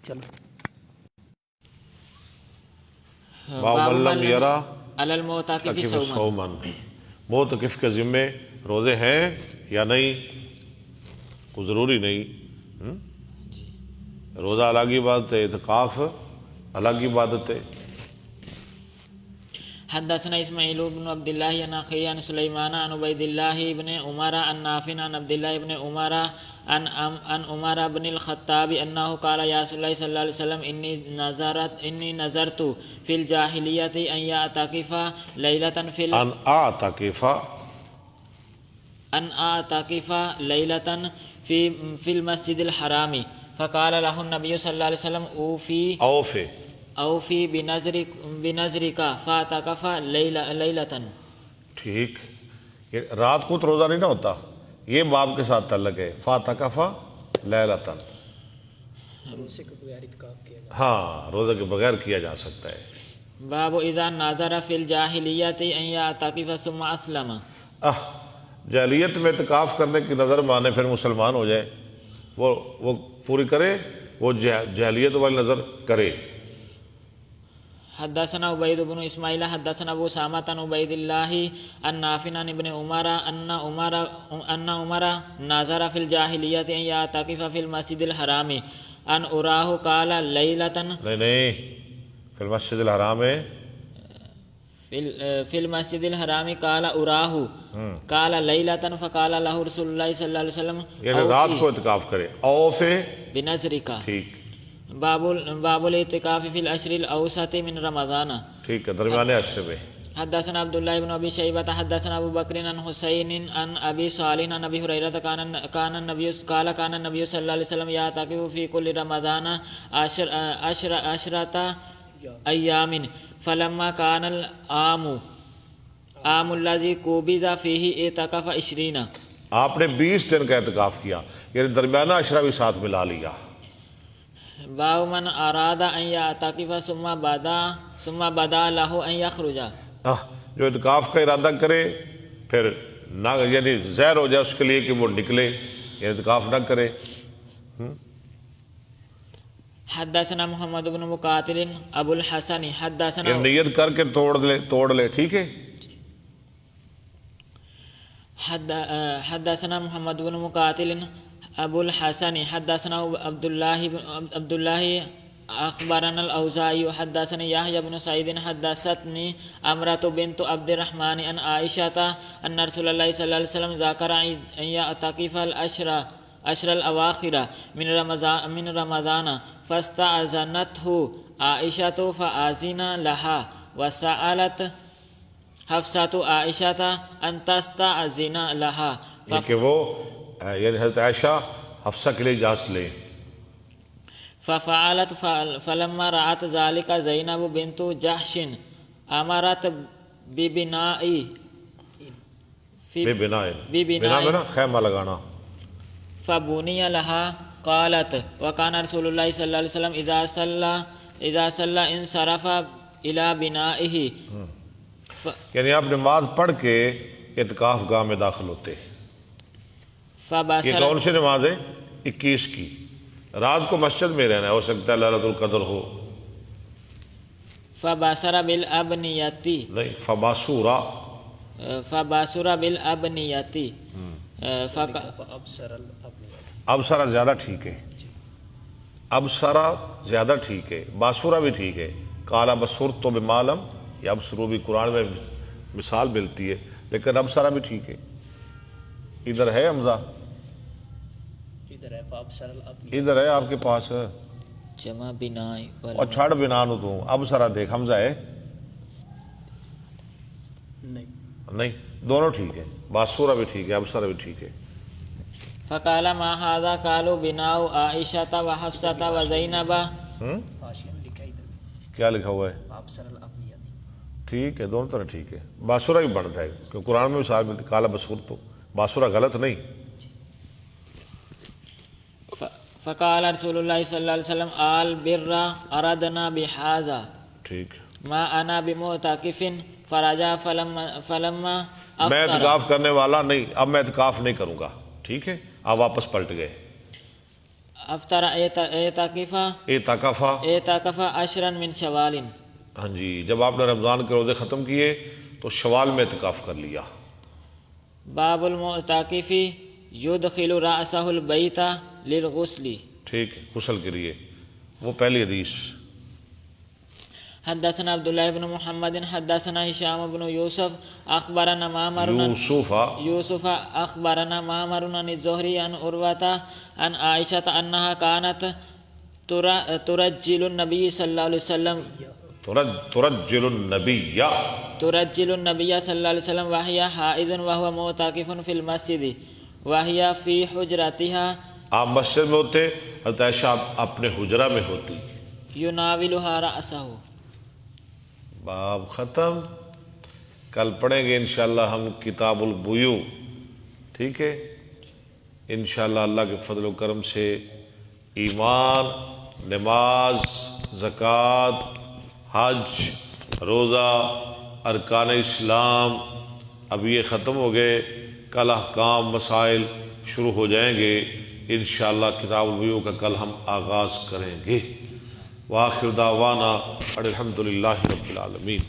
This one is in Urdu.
چلو باب من لم یرا علی المعتکف صومن، معتکف کے ذمے روزے ہیں یا نہیں؟ کوئی ضروری نہیں، روزہ الگ ہی عبادت ہے، اعتکاف الگ ہی عبادت ہے۔ حدثنا اسماعیل بن عبد الله عن اخي عن سليمان عن عبيد الله بن عمر عن نافع عن عبد الله بن عمر عن عمر بن الخطاب انه قال يا رسول الله صلى الله عليه وسلم اني نذرت في الجاهليه ان يعتكف ليله ليله في المسجد الحرام فقال له النبي صلى الله عليه وسلم اوفی بنظرک فاعتکف لیلۃ۔ ٹھیک، رات کو تو روزہ نہیں نہ ہوتا، یہ باب کے ساتھ تعلق ہے، فاعتکف لیلۃ، روزے کے بغیر اعتکاف کیا جائے، ہاں روزے کے بغیر کیا جا سکتا ہے۔ باب اذا ناظر فی الجاہلیت ان یعتکف ثم اسلم۔ جاہلیت میں اعتکاف کرنے کی نظر مانے پھر مسلمان ہو جائے، وہ پوری کرے، وہ جاہلیت والی نظر کرے۔ حدثنا عبید بن اسماعیل حدثنا ابو سامۃ عن عبید اللہ عن نافع عن ابن عمر ان عمر ناظر فی الجاہلیت ان یعتکف فی المسجد الحرام ان اراہ قال لیلۃ، نہیں فی المسجد الحرام ہے، فی المسجد الحرام قال اراہ قال لیلۃ فقال له رسول اللہ صلی اللہ علیہ وسلم یعنی رات کو اعتکاف کرے، اوف بنظرک۔ ٹھیک، باب الاعتکاف فی العشر الاوسط من رمضان۔ ٹھیک ہے، درمیانے عشرے میں۔ حدثنا عبد الله بن ابي شيبة حدثنا ابو بكر عن حسين عن ابي صالح عن ابي هريرة كان النبي صلى الله عليه وسلم يعتكف في كل رمضان عشرة ايام فلما كان العام الذي قبض فيه اعتكف 20۔ آپ نے 20 دن کا اعتکاف کیا، یعنی درمیانہ عشرہ بھی ساتھ ملا لیا۔ باب من اراد ان يعتكف ثم بدا له ان يخرج۔ جو اعتکاف کا ارادہ کرے پھر نہ یعنی ظاہر ہو جائے اس کے لیے کہ وہ نکلے، یعنی اعتکاف نہ کرے۔ حدثنا محمد بن مقاتل ابو الحسن حدثنا، یعنی نیت کر کے توڑ لے، ٹھیک ہے۔ حدثنا محمد بن مقاتل ابو الحسن حدثنا عبد الله اخبرنا الاوزاعي حدثني يحيى بن سعيد حدثتني امرة بنت عبد الرحمن عن عائشة ان رسول الله صلى الله عليه وسلم ذكر ان يعتكف العشر الاواخر من رمضان فاستأذنته عائشة فأذن لها وسألت حفصة عائشة ان تستأذن لها، کہ وہ یعنی حضرت عائشہ حفصہ کے لیے اجازت لے۔ ففعلت فلما رأت ذلك زینب بنت جحش امرت ببناء بنا میں نا خیمہ لگانا، فبني لها قالت وكان رسول الله صلى الله عليه وسلم اذا صلى انصرف الى بنائه، یعنی آپ نماز پڑھ کے اعتکاف گاہ میں داخل ہوتے۔ یہ کون سی نماز ہے؟ 21 کی۔ رات کو مسجد میں رہنا ہے، ہو سکتا ہے لیلۃ القدر ہو۔ فبصر بالابنیۃ، نہیں فباسورا بالابنیۃ، ابصرا زیادہ ٹھیک ہے، ابصرا زیادہ ٹھیک ہے، باسورا بھی ٹھیک ہے۔ قال بصرت بما لم یبصروا بھی قرآن میں مثال ملتی ہے، لیکن ابصرا بھی ٹھیک ہے۔ ادھر ہے حمزہ، ادھر ہے آپ کے پاس، جمع بنا اور چھڑ بنا نو تو اب سرا دیکھ حمزہ ہے نہیں، دونوں ٹھیک ہے، باسورہ بھی ٹھیک ہے، اب سرا بھی ٹھیک ہے۔ فقال ما هذا قالوا بناء عائشة وحفصة وزینب، کیا لکھا ہوا ہے؟ ٹھیک ہے، دونوں طرح ٹھیک ہے، باسورہ بھی بنتا ہے کیونکہ قرآن میں مثال ملتی، کالا بسور تو باسورہ غلط نہیں۔ فقال رسول اللہ صلی اللہ علیہ وسلم آل بر اردنا بحاذا، ٹھیک، ما انا بمعتکف فرجا فلما میں اعتکاف کرنے والا نہیں، اب میں اعتکاف نہیں کروں گا، ٹھیک ہے، آپ واپس پلٹ گئے۔ افطر اعتکف عشرا من شوال. ہاں جی، جب آپ نے رمضان کے روزے ختم کیے تو شوال میں اعتکاف کر لیا. باب المعتکف یدخل رأسہ البیت للغسل. ٹھیک ہے، غسل کے لیے. وہ پہلی حدیث. حدثنا عبداللہ بن محمد حدثنا ہشام بن یوسف اخبرنا معمر یوسف اخبرنا معمر عن الزہری عن عروۃ عن عائشہ انها كانت ترجل النبی صلی اللہ علیہ وسلم ترجل النبی صلی اللہ علیہ وسلم وهي حائض وهو معتکف في المسجد وهي في حجرتها. آپ مسجد میں ہوتے، حضرت عائشہ اپنے حجرہ میں ہوتی. يناولها رأسه. باب ختم. کل پڑھیں گے انشاءاللہ ہم کتاب البیوع. ٹھیک ہے، انشاءاللہ اللہ کے فضل و کرم سے ایمان، نماز، زکوٰۃ، حج، روزہ، ارکان اسلام اب یہ ختم ہو گئے. کل احکام مسائل شروع ہو جائیں گے انشاءاللہ. کتاب البیوع کا کل ہم آغاز کریں گے. وآخر دعوانا الحمدللہ رب العالمین.